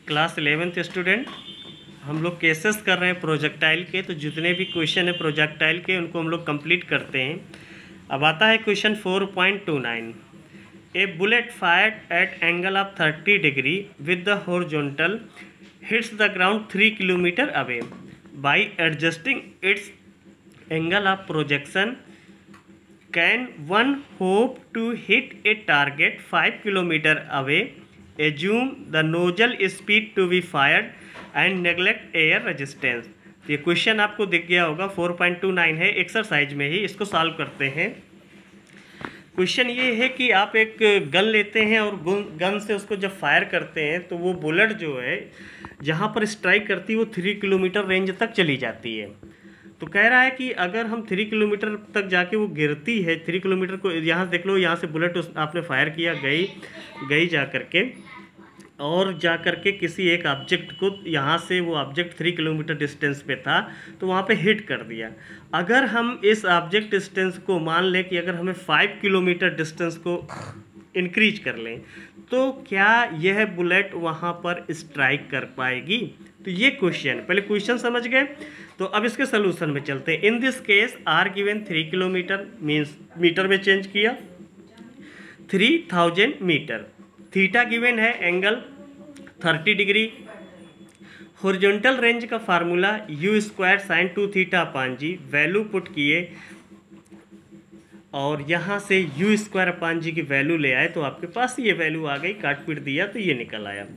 Class 11th student, हम लोग cases कर रहे हैं प्रोजेक्टाइल के। तो जितने भी क्वेश्चन है प्रोजेक्टाइल के उनको हम लोग कंप्लीट करते हैं। अब आता है question 4.29। A bullet fired at angle of 30 degree with the horizontal hits the ground 3 kilometre away by adjusting its angle of projection can one hope to hit a target 5 kilometre away, assume the nozzle speed to be fired and neglect air resistance. तो ये question आपको दिख गया होगा, 4.29 है, exercise में ही इसको solve करते हैं। क्वेश्चन ये है कि आप एक गन लेते हैं और गन से उसको जब फायर करते हैं तो वो बुलेट जो है जहाँ पर स्ट्राइक करती है वो 3 किलोमीटर रेंज तक चली जाती है। तो कह रहा है कि अगर हम 3 किलोमीटर तक जाके वो गिरती है, 3 किलोमीटर को यहाँ देख लो, यहाँ से बुलेट आपने फायर किया, गई जा करके और जा करके किसी एक ऑब्जेक्ट को, यहाँ से वो ऑब्जेक्ट 3 किलोमीटर डिस्टेंस पे था तो वहाँ पे हिट कर दिया। अगर हम इस ऑब्जेक्ट डिस्टेंस को मान लें कि अगर हमें 5 किलोमीटर डिस्टेंस को इंक्रीज कर लें तो क्या यह बुलेट वहाँ पर स्ट्राइक कर पाएगी? तो ये क्वेश्चन, पहले क्वेश्चन समझ गए तो अब इसके सोल्यूशन में चलते हैं। In this case are given 3 kilometre, means metre में चेंज किया 3000 मीटर। थीटा गिवन है एंगल 30 डिग्री। हॉरिजॉन्टल रेंज का formula u square sine 2 theta upon g, value put किए और यहाँ से u स्क्वायर अपान जी की वैल्यू ले आए तो आपके पास ये वैल्यू आ गई, काट पीट दिया तो ये निकल आया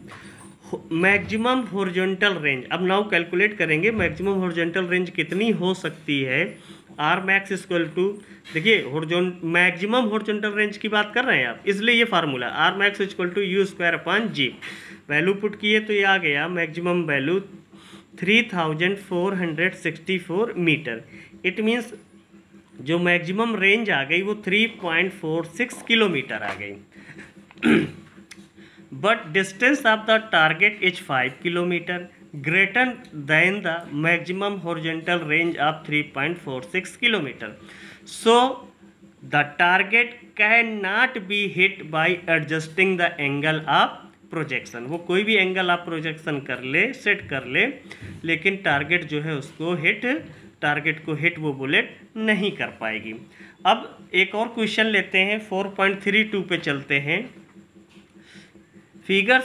मैक्सिमम हॉरिजॉन्टल रेंज। अब नाउ कैलकुलेट करेंगे मैक्सिमम हॉरिजॉन्टल रेंज कितनी हो सकती है। आर मैक्स इक्वल टू, देखिए मैक्सिमम हॉरिजॉन्टल रेंज की बात कर रहे हैं आप, इसलिए ये formula R max equal to u square upon g. Value put किए तो ये आ गया maximum value 3464 metre. It means जो मैक्सिमम रेंज आ गई वो 3.46 किलोमीटर आ गई। But distance of the target is 5 kilometre greater than the maximum horizontal range of 3.46 kilometer. So the target cannot be hit by adjusting the angle of projection. वो कोई भी angle आप projection कर ले, सेट कर ले, लेकिन टारगेट जो है उसको टारगेट को हिट वो बुलेट नहीं कर पाएगी। अब एक और क्वेश्चन लेते हैं, 4.32 पे चलते हैं। Figure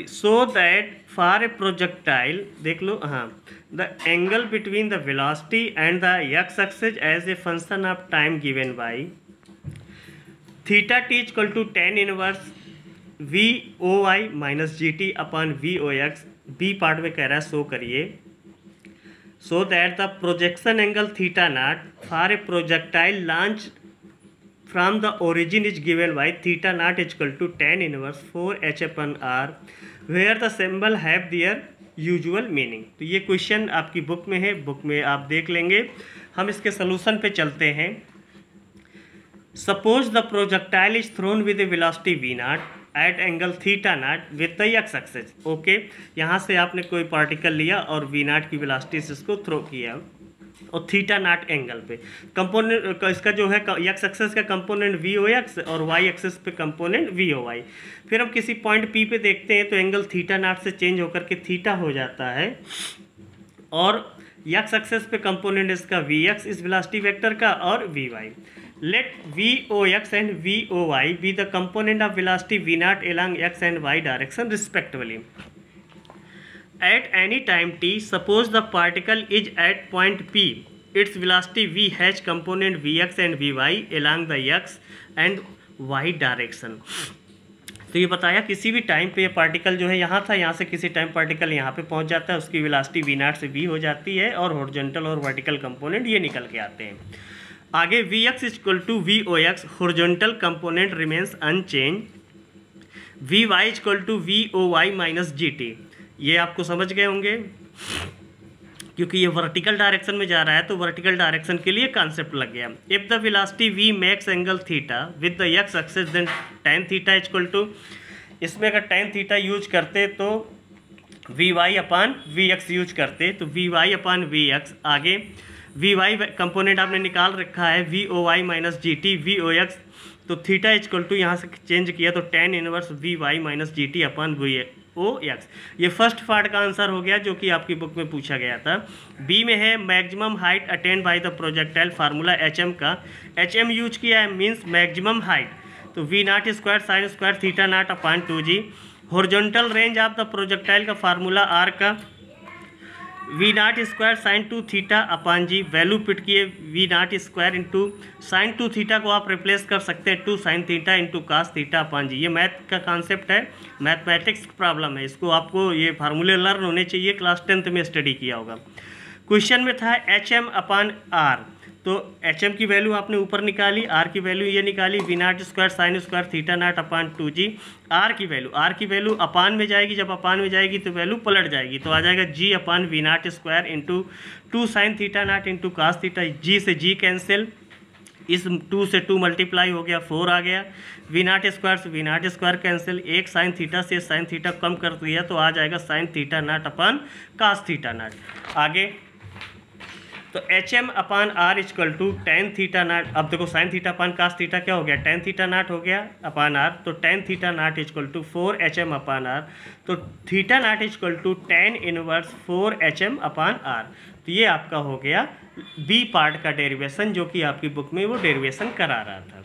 so that for a projectile, देख लो, हाँ, the angle between the velocity and the x-axis as a function of time given by theta t is equal to tan inverse VOY minus GT upon VOX। B part में कह रहा है show करिए, so that the projection angle theta naught for a projectile launched from the origin is given by theta naught is equal to tan inverse 4h upon r where the symbol have their usual meaning। तो ये question आपकी book में है, book में आप देख लेंगे। हम इसके सोल्यूशन पे चलते हैं। Suppose the projectile is throne with A velocity v not at angle theta not with the x axis. Okay, यहाँ से आपने कोई पार्टिकल लिया और v नॉट की वेलोसिटी से इसको थ्रो किया और थीटा नॉट एंगल पे। कंपोनेंट इसका जो है x एक्सिस का कंपोनेंट VOX और y एक्सिस पे कंपोनेंट VOY। फिर हम किसी पॉइंट P पे देखते हैं तो एंगल थीटा नॉट से चेंज होकर के थीटा हो जाता है और x एक्सिस पे कंपोनेंट इसका VX इस वेलोसिटी वेक्टर का और VY। Let VOX and VOY be the component of velocity v nought along x and y direction respectively. At any time t, suppose the particle is at point P, its velocity v has component vx and vy along the x and y direction। तो ये बताया किसी भी time पे ये particle जो है यहाँ था, यहाँ से किसी टाइम पार्टिकल यहाँ पे पहुँच जाता है, उसकी वेलोसिटी v नॉट से v हो जाती है और हॉरिजॉन्टल और वर्टिकल कंपोनेंट ये निकल के आते हैं। आगे vx is equal to vox, horizontal component remains unchange, vy is equal to voy minus gt। ये आपको समझ गए होंगे क्योंकि ये वर्टिकल डायरेक्शन में जा रहा है तो वर्टिकल डायरेक्शन के लिए कॉन्सेप्ट लग गया। If the velocity v makes angle theta with the x axis then tan theta is equal to, इसमें अगर tan थीटा यूज करते तो vy अपान vx यूज करते तो vy अपान vx। आगे vy कंपोनेंट आपने निकाल रखा है voy माइनस gt vox, तो थीटा इक्वल टू यहाँ से चेंज किया तो tan inverse V Y minus G T upon V O X. ये फर्स्ट पार्ट का आंसर हो गया जो कि आपकी बुक में पूछा गया था। बी में है maximum height attained by the projectile, formula H का एच यूज किया है मीन्स मैक्सिमम हाइट, तो V not square sine square theta not upon 2g। Horizontal range of the projectile का फार्मूला आर का V not square sine 2 theta upon G, value put किए V not square into sine 2 theta को आप replace कर सकते हैं 2 sine theta into cos theta upon जी। ये math का कॉन्सेप्ट है, मैथमेटिक्स प्रॉब्लम है, इसको आपको ये फार्मूले लर्न होने चाहिए, क्लास 10th में स्टडी किया होगा। क्वेश्चन में था एच एम अपॉन आर, तो एच एम की वैल्यू आपने ऊपर निकाली, आर की वैल्यू ये निकाली V not square sine square theta not upon 2g। R की वैल्यू अपान में जाएगी, जब अपान में जाएगी तो वैल्यू पलट जाएगी, तो आ जाएगा g upon V not square into 2 sine theta nought into cos theta, g से g कैंसिल, इस 2 से 2 मल्टीप्लाई हो गया 4 आ गया, वी नॉट स्क्वायर से वी नॉट स्क्वायर कैंसिल, एक साइन थीटा से साइन थीटा कम कर दिया तो आ जाएगा sine theta not upon cos theta naught. आगे तो H M upon R equal to tan theta naught, अब देखो sine theta upon cos theta क्या हो गया, टेन थीटा नाट हो गया अपॉन आर, तो tan theta naught equal to 4 H M upon R, तो theta naught equal to tan inverse 4 H M upon R. तो ये आपका हो गया बी पार्ट का डेरिवेशन जो कि आपकी बुक में वो डेरिवेशन करा रहा था।